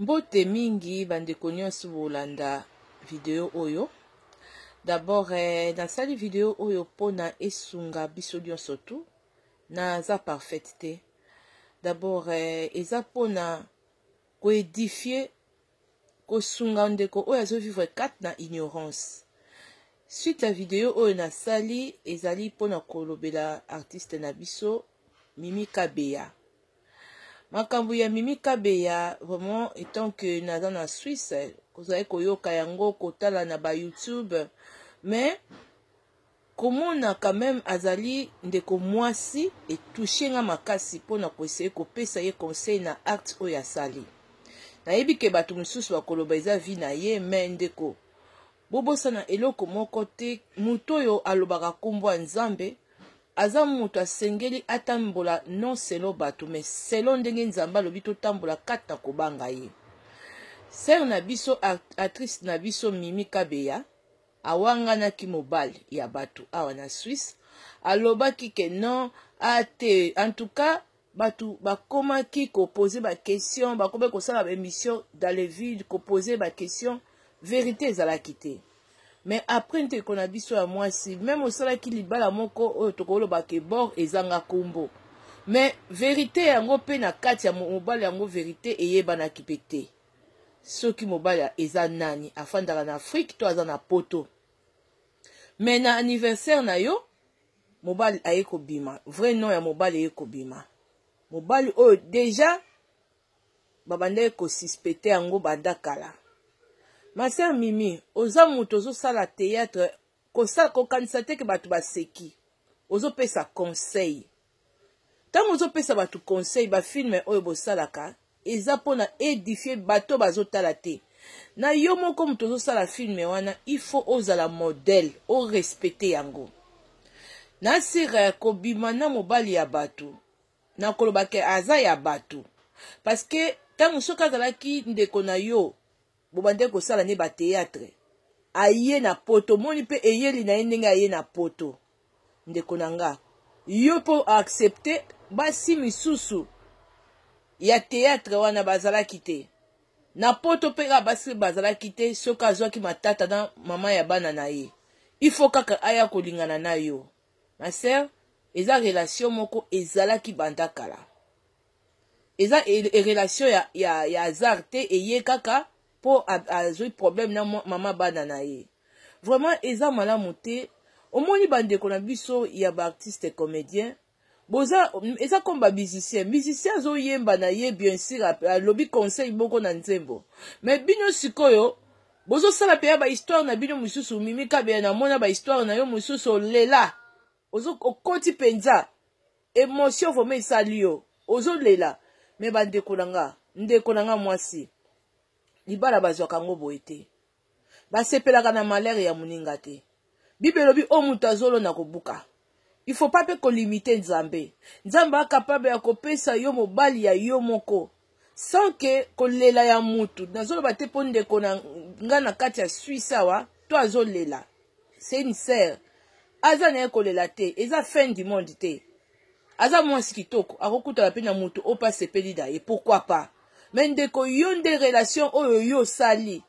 Mbote mingi bandeko nyonso bolanda video oyo. D'abord nasali video oyo pona esunga biso nyonso tu na za parfaite te. D'abord eza pona koedifier kosunga ndeko oyo azo vivre kat na ignorance. Suite à video oyo nasali ezali pona kolobela artiste na biso Mimi Kabeya. Makambu ya Mimi Kabeya vraiment étant que naza na Suisse kozali koyoka yango kotala na ba YouTube, mais komona quand même azali ndeko mwasi etouché nga makasi pona koessaye kopesa ye conseil na acte oyo asali. Nayebi ke bato mosusu bakoloba eza vi na ye, mais ndeko bobosana eloko moko te. Mutu oyo alobaka kombo ya Nzambe aza mutu asengeli atambola non selo bato, mais selo ndenge Nzambe alobi totambola kata kobanga ye. Sœur na biso actrice na biso Mimi Kabeya awanganaki mobali ya bato awa na Suisse, alobaki ke non ate. En tout cas bato bakomaki koposer ba question, bakobe kosala ba émission dans les villes koposer ba question, vérité ezalaki te. Mais après nte kona biso ya mwasi même osalaki libala moko oyo tokoloba ke bord ezanga kombo, mais vérité yango pe na kati ya mobali yango vérité eyebanaki pe te. Soki mobali eza nani afandaka na Afrique to aza na poto, mais na anniversaire na yo mobali aye kobima, vrai nom ya mobali aye kobima. Mobali oyo déjà babandaki kosuspecte yango bandakala. Ma sœur Mimi, oza mutu ozosala théâtre kokanisa te ke bato baseki, ozopesa conseil. Ntango ozopesa bato conseil bafilme oyo bosalaka eza mpona édifier bato bazotala te. Na yo moko mutu ozosala filme wana il faut ozala modèle, o respecter yango. Nasira kobima na mobali ya bato na koloba ke aza ya bato, parce que ntango soki azalaki ndeko na yo bobande kosala ne ba théâtre aye na poto, moni pe eyeli na ye ndenge aye na poto, ndeko na nga yo po accepter basi misusu ya théâtre wana bazalaki te na poto pe basi bazalaki te. Soki azwaki matata na mama ya bana na ye il faut kaka aya kolingana na yo. Ma sœur, eza relation moko ezalaki bandakala, eza relation ya hasard te, eye kaka po azoi problème na mama bana na ye. Vraiment eza malamu te. Omoni bandeko na biso ya ba artiste comédien boza eza comme ba musicien zo yemba na ye bien sûr alobi conseil boko na nzembo, mais bino sikoyo bozo sala pe ba histoire na bino mususu. Mimi Kabeya na mona ba histoire na yo mususu lela ozo okoti penza émotion vraiment esali yo ozo lela. Mais bandeko nanga ndeko nanga mwasi libala bazwaka ngo boye te, basepelaka na malere ya moninga te. Bibelobi o mutu azolo na kobuka. Il faut pas pe kolimite Nzambe. Nzambe a capable ya kopesa yo mobali ya yo moko sans que kolela ya mutu. Nazolo bate po ndeko na nga na kati ya Suisse awa to azolela. C'est une sœur. Aza na kolela te, eza fin du monde te. Aza mwasi kitoko akokutala pe na mutu o pa sepeli da ye, pourquoi pas. Mais ndeko yo nde relation oyo yo sali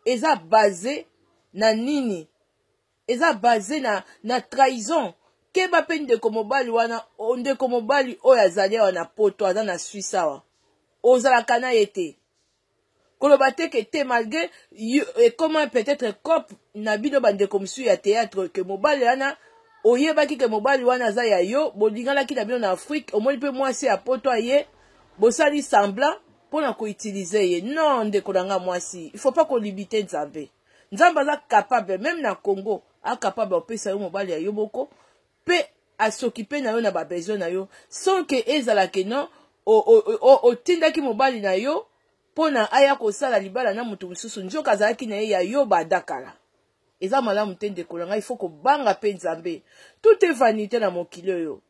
eza basé na nini? Eza basé na trahison. Keba pe ndeko mobali wana ndeko mobali oyo azali wana poto aza na Suisse awa ozalaka na ye te. Koloba te ke te malgré et comment peut-être cop na bino bandeko mosusu ya théâtre ke mobali wana oyebaki ke mobali wana aza ya yo, bolinganaki na bino na Afrique, omoni pe mwasi ya poto aye bosali semblant pona koutiliser ye. Non ndeko nanga mwasi, il faut pas kolimite Nzambe. Nzambe aza capable même na Congo a capable opesa yo mobali ya yo boko pe asokipe na yo na ba besoin na yo sans que ezala ke non otindaki mobali na yo pona aya kosala libala na mutu mususu njoka azalaki na ye ya yo badakala. Eza malamu te ndeko nanga, il faut kobanga pe Nzambe. Tout est vanité na mokili oyo.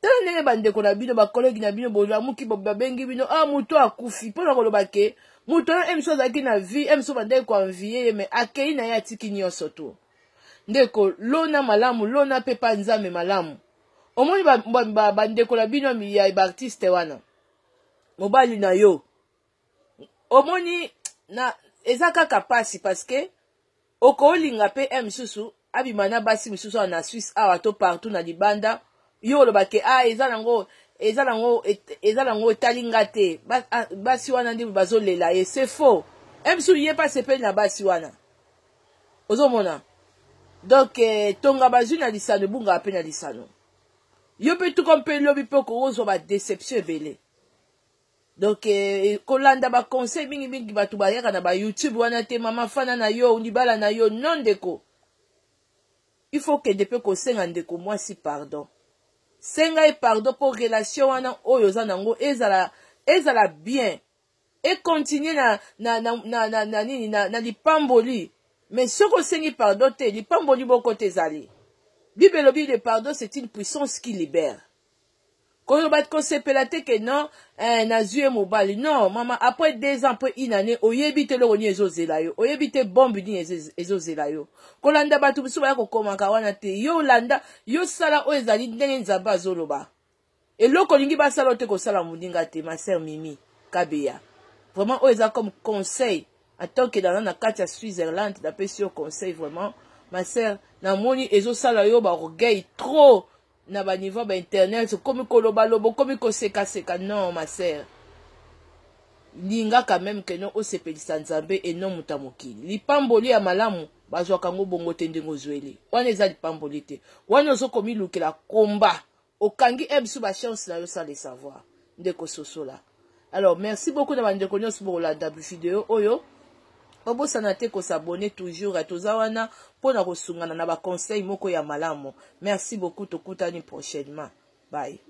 Tala ndenge bandeko na bino bakolegi na bino bolamuki babengi bino mutu akufi pona koloba ke mutu wana emso azalaki na vie emso bandeko ko envier mais akei na ye atiki nyonso to. Ndeko lona malamu lona pe pa Nzambe malamu. Omoni bandeko na bino ya ba artiste wana mobali na yo omoni na eza kaka pasi parce que okolinga pe misusu abimana basi misusu na Suisse awa to partout na libanda yo lobake eza nango etalinga te basi wana ndi bazolela ye c'est faux misusu ye pas sepeli na basi wana ozomona donc tonga bazwi na lisano bunga pe na lisano yo pe tout comme pe lobi pe ko ozo ba déception ebele donc kolanda ba conseil mingi batu bayaka na ba YouTube wana te mama fana na yo libala na yo non ndeko il faut que depuis ko senga ndeko moi si pardon senga pardon pour relation wana oyo za nango ezala bien et continuer na lipamboli mais ce ko sengi pardon te lipamboli boko te zali Bible lobi le pardon c'est une puissance qui libère. Quand on va te sepela te que non nazue mobali non mama après 2 ans après une année oyebite le roni ezozela yo oyebite bombe ni ezozela yo kolanda batu biso ba ko komaka wana te yo landa yo sala o ezali ndenge nzamba azoloba eloko lingi ba sala te ko sala mundinga te ma sœur Mimi Kabeya vraiment o eza comme conseil en tant que dans la carte à Switzerland d'après ce conseil vraiment ma sœur na moni ezosala yo ba orgueil trop na ba niveau ba internet comme koloba lobo comme ko seka non ma sœur linga quand même que non o sepelisa nzambe et non mutamokili lipamboli ya malamu bazwa kango bongo te ndengo zweli wana eza lipamboli te wana ozo komi lukela komba okangi ebsu ba chance na yo sans le savoir ndeko sosola. Alors merci beaucoup na bandeko nyonso bola double vidéo oyo obosana te ko s'abonner toujours à tozawana pona kosungana na ba conseil moko ya malamu. Merci beaucoup, tokutani prochainement. Bye.